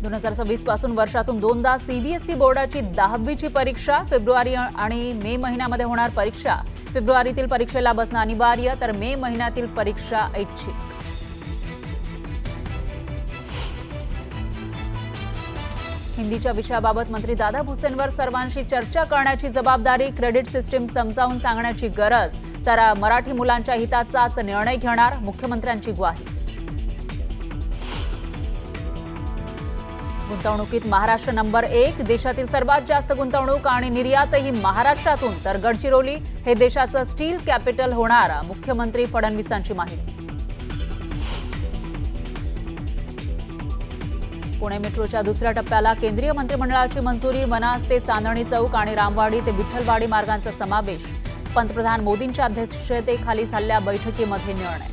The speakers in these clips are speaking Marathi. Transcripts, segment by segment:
2026 पासून वर्षातून दोनदा सीबीएसई बोर्डाची 10वीची परीक्षा फेब्रुवारी आणि मे महिन्यामध्ये होणार परीक्षा। फेब्रुवारीतील परीक्षेला बसणं अनिवार्य तर मे महिन्यातील परीक्षा ऐच्छिक। हिंदीच्या विषयाबाबत मंत्री दादा भुसेंवर सर्वांशी चर्चा करण्याची जबाबदारी, क्रेडिट सिस्टीम समजावून सांगण्याची गरज, तर मराठी मुलांच्या हिताचाच निर्णय घेणार, मुख्यमंत्र्यांची ग्वाही। गुंतवणुकीत महाराष्ट्र नंबर 1, देशातील सर्वात जास्त गुंतवणूक आणि निर्यातही महाराष्ट्रातून, तर गडचिरोली हे देशाचं स्टील कॅपिटल होणार, मुख्यमंत्री फडणवीसांची माहिती। पुणे मेट्रोच्या दुसऱ्या टप्प्याला केंद्रीय मंत्रिमंडळाची मंजुरी, मनास ते चांदणी चौक आणि रामवाडी ते विठ्ठलवाडी मार्गांचा समावेश। पंतप्रधान मोदींच्या अध्यक्षतेखाली झालेल्या बैठकीमध्ये निर्णय।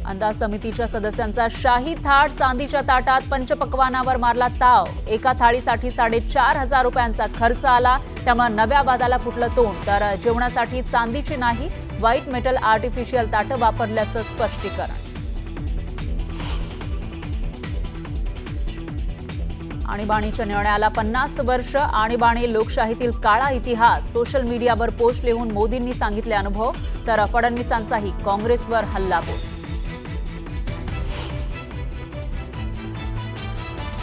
अंदाज समितीच्या सदस्यांचा शाही थाट, चांदीच्या ताटात पंचपक्वानावर मारला ताव। एका थाळीसाठी 4,500 रुपयांचा खर्च आला, त्यामुळे नव्या वादाला फुटलं तोंड, तर जेवणासाठी चांदीची नाही व्हाईट मेटल आर्टिफिशियल ताटं वापरल्याचं स्पष्टीकरण। आणीबाणीच्या निर्णयाला 50 वर्ष, आणीबाणी लोकशाहीतील काळा इतिहास, सोशल मीडियावर पोस्ट लिहून मोदींनी सांगितले अनुभव, तर फडणवीसांचाही काँग्रेसवर हल्लाबोल।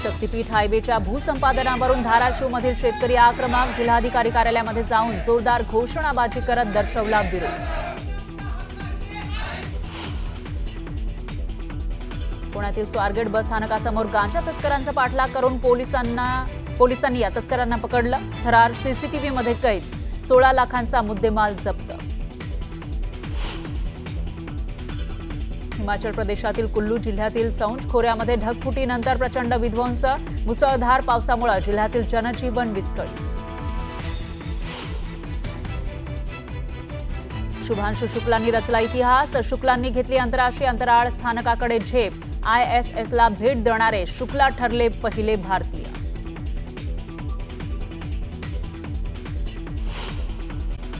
शक्तीपीठ हायवेच्या भूसंपादनावरून धाराशिवमधील शेतकरी आक्रमक, जिल्हाधिकारी कार्यालयामध्ये जाऊन जोरदार घोषणाबाजी करत दर्शवला विरोध। पुण्यातील स्वारगेट बस स्थानकासमोर गांजा तस्करांचा पाठलाग करून पोलिसांनी या तस्करांना पकडलं, थरार सीसीटीव्हीमध्ये कैद, 16 लाखांचा मुद्देमाल जप्त। हिमाचल प्रदेशातील कुल्लू जिल्ह्यातील सौंज खोऱ्यामध्ये ढगफुटीनंतर प्रचंड विध्वंस, मुसळधार पावसामुळे जिल्ह्यातील जनजीवन विस्कळीत। शुभांशु शुक्लांनी रचला इतिहास, शुक्लांनी घेतली आंतरराष्ट्रीय अंतराळ स्थानकाकडे झेप, ISSला भेट देणारे शुक्ला ठरले पहिले भारतीय।